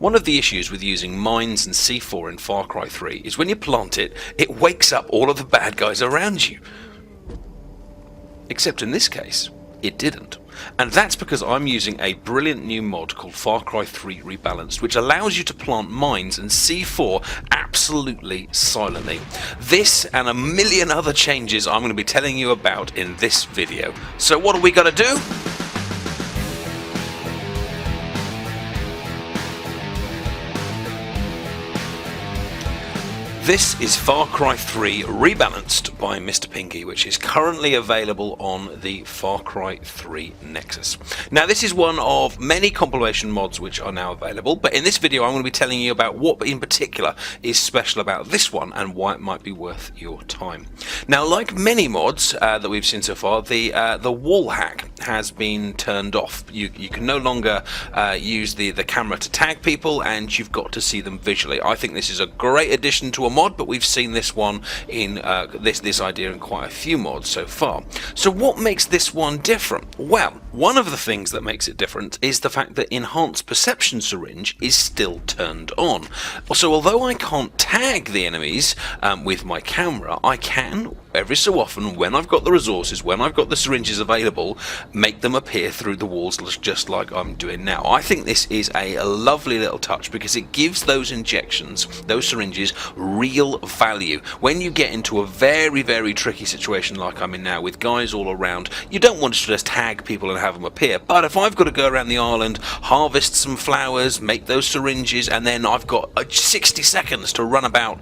One of the issues with using mines and C4 in Far Cry 3 is when you plant it, it wakes up all of the bad guys around you. Except in this case, it didn't. And that's because I'm using a brilliant new mod called Far Cry 3 Rebalanced, which allows you to plant mines and C4 absolutely silently. This and a million other changes I'm going to be telling you about in this video. So what are we going to do? This is Far Cry 3 Rebalanced by MrPingy, which is currently available on the Far Cry 3 Nexus. Now, this is one of many compilation mods which are now available, but in this video I'm going to be telling you about what in particular is special about this one and why it might be worth your time. Now, like many mods that we've seen so far, the wall hack has been turned off. You can no longer use the camera to tag people, and you've got to see them visually. I think this is a great addition to a mod, but we've seen this one in this idea in quite a few mods so far. So what makes this one different? Well, one of the things that makes it different is the fact that enhanced perception syringe is still turned on. So although I can't tag the enemies with my camera, I can every so often, when I've got the resources, when I've got the syringes available, make them appear through the walls just like I'm doing now. I think this is a lovely little touch because it gives those injections, those syringes, real value. When you get into a very, very tricky situation like I'm in now with guys all around, you don't want to just tag people and have them appear. But if I've got to go around the island, harvest some flowers, make those syringes, and then I've got 60 seconds to run about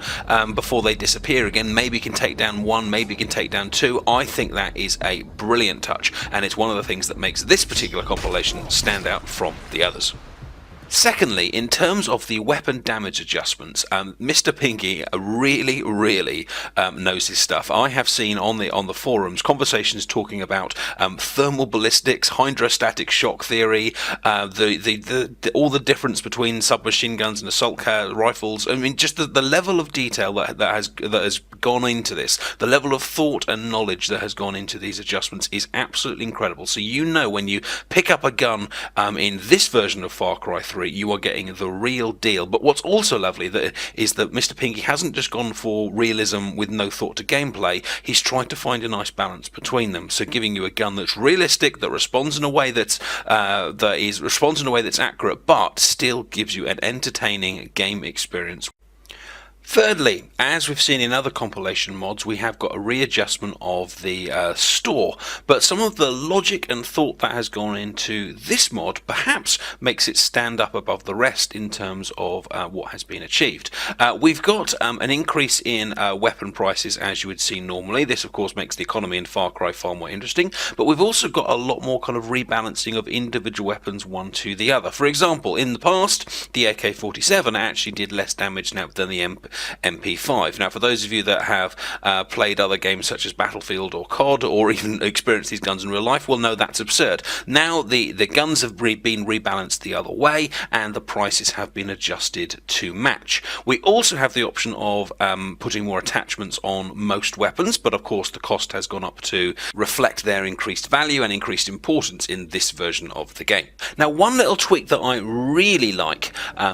before they disappear again, maybe you can take down one, maybe you can take down two. I think that is a brilliant touch, and it's one of the things that makes this particular compilation stand out from the others. Secondly, in terms of the weapon damage adjustments, MrPingy really knows his stuff. I have seen on the forums conversations talking about thermal ballistics, hydrostatic shock theory, all the difference between submachine guns and assault rifles. I mean, just the level of detail that has gone into this, the level of thought and knowledge that has gone into these adjustments is absolutely incredible. So you know when you pick up a gun in this version of Far Cry 3, you are getting the real deal. But what's also lovely is that MrPingy hasn't just gone for realism with no thought to gameplay. He's tried to find a nice balance between them, so giving you a gun that's realistic, that responds in a way that's accurate, but still gives you an entertaining game experience. Thirdly, as we've seen in other compilation mods, we have got a readjustment of the store, but some of the logic and thought that has gone into this mod perhaps makes it stand up above the rest in terms of what has been achieved. We've got an increase in weapon prices, as you would see normally. This of course makes the economy in Far Cry far more interesting, but we've also got a lot more kind of rebalancing of individual weapons one to the other. For example, in the past, the AK-47 actually did less damage now than the MP5. Now, for those of you that have played other games such as Battlefield or COD, or even experienced these guns in real life, will know that's absurd. Now the guns have been rebalanced the other way, and the prices have been adjusted to match. We also have the option of putting more attachments on most weapons, but of course the cost has gone up to reflect their increased value and increased importance in this version of the game. Now, one little tweak that I really like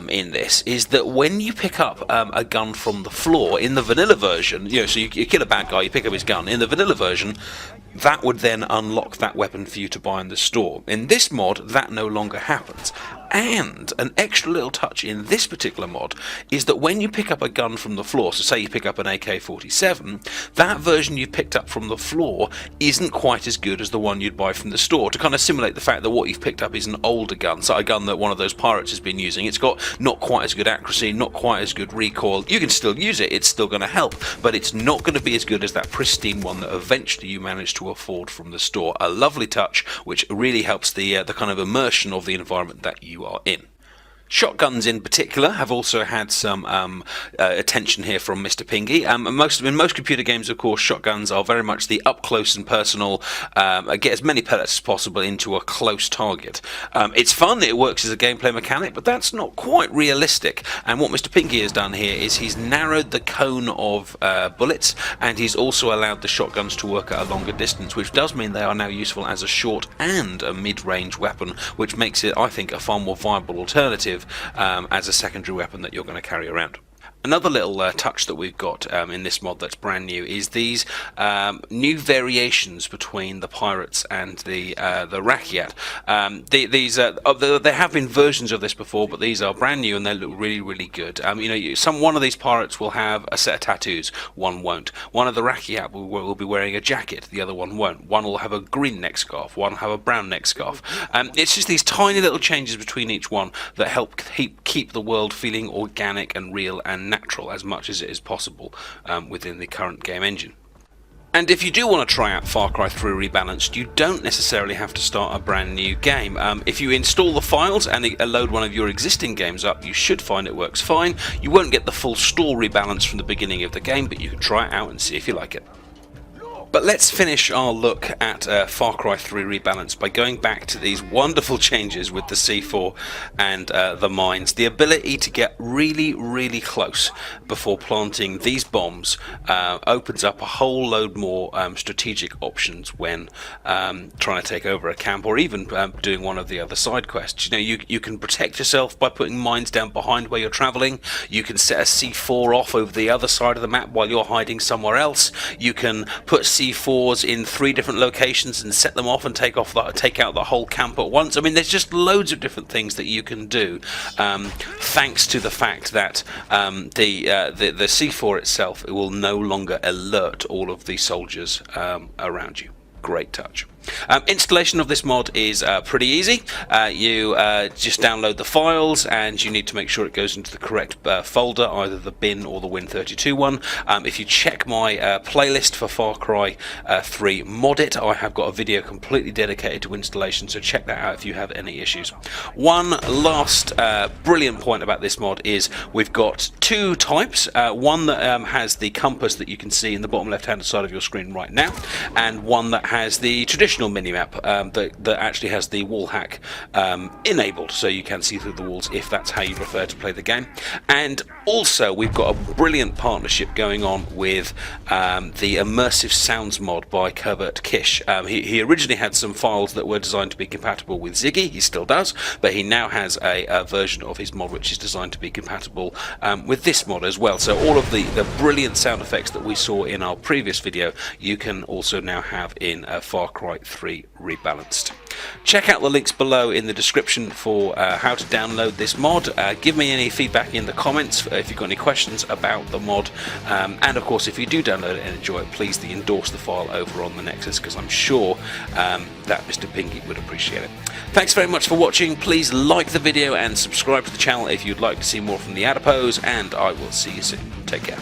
in this is that when you pick up a gun from the floor in the vanilla version, so you kill a bad guy, you pick up his gun. In the vanilla version, that would then unlock that weapon for you to buy in the store. In this mod, that no longer happens. And an extra little touch in this particular mod is that when you pick up a gun from the floor, so say you pick up an AK-47, that version you picked up from the floor isn't quite as good as the one you'd buy from the store, to kind of simulate the fact that what you've picked up is an older gun, so a gun that one of those pirates has been using. It's got not quite as good accuracy, not quite as good recoil. You can still use it, it's still going to help, but it's not going to be as good as that pristine one that eventually you managed to afford from the store. A lovely touch which really helps the kind of immersion of the environment that you are in. Shotguns in particular have also had some attention here from MrPingy. In most computer games, of course, shotguns are very much the up close and personal, get as many pellets as possible into a close target. It's fun, it works as a gameplay mechanic, but that's not quite realistic. And what MrPingy has done here is he's narrowed the cone of bullets, and he's also allowed the shotguns to work at a longer distance, which does mean they are now useful as a short and a mid-range weapon, which makes it, I think, a far more viable alternative immersive as a secondary weapon that you're going to carry around. Another little touch that we've got in this mod that's brand new is these new variations between the pirates and the Rakyat. There have been versions of this before, but these are brand new and they look really, really good. One of these pirates will have a set of tattoos, one won't. One of the Rakyat will be wearing a jacket, the other one won't. One will have a green neck scarf, one will have a brown neck scarf. It's just these tiny little changes between each one that help keep the world feeling organic and real and natural as much as it is possible within the current game engine. And if you do want to try out Far Cry 3 Rebalanced, you don't necessarily have to start a brand new game. If you install the files and load one of your existing games up, you should find it works fine. You won't get the full store rebalance from the beginning of the game, but you can try it out and see if you like it. But let's finish our look at Far Cry 3 Rebalanced by going back to these wonderful changes with the C4 and the mines. The ability to get really, really close before planting these bombs opens up a whole load more strategic options when trying to take over a camp, or even doing one of the other side quests. You can protect yourself by putting mines down behind where you're traveling. You can set a C4 off over the other side of the map while you're hiding somewhere else. You can put C4s in 3 different locations and set them off and take out the whole camp at once. I mean, there's just loads of different things that you can do, thanks to the fact that the C4 itself, it will no longer alert all of the soldiers around you. Great touch. Installation of this mod is pretty easy. You just download the files, and you need to make sure it goes into the correct folder, either the bin or the Win32 one. If you check my playlist for Far Cry 3 Mod It, I have got a video completely dedicated to installation, so check that out if you have any issues. One last brilliant point about this mod is we've got 2 types. One that has the compass that you can see in the bottom left hand side of your screen right now, and one that has the traditional minimap that actually has the wall hack enabled, so you can see through the walls if that's how you prefer to play the game. And also we've got a brilliant partnership going on with the Immersive Sounds mod by CovertKish. He originally had some files that were designed to be compatible with Ziggy. He still does, but he now has a version of his mod which is designed to be compatible with this mod as well. So all of the brilliant sound effects that we saw in our previous video, you can also now have in Far Cry 3 Rebalanced. Check out the links below in the description for how to download this mod. Give me any feedback in the comments if you've got any questions about the mod, and of course if you do download it and enjoy it, please endorse the file over on the Nexus, because I'm sure that MrPingy would appreciate it. Thanks very much for watching. Please like the video and subscribe to the channel if you'd like to see more from the Adipose, and I will see you soon. Take care.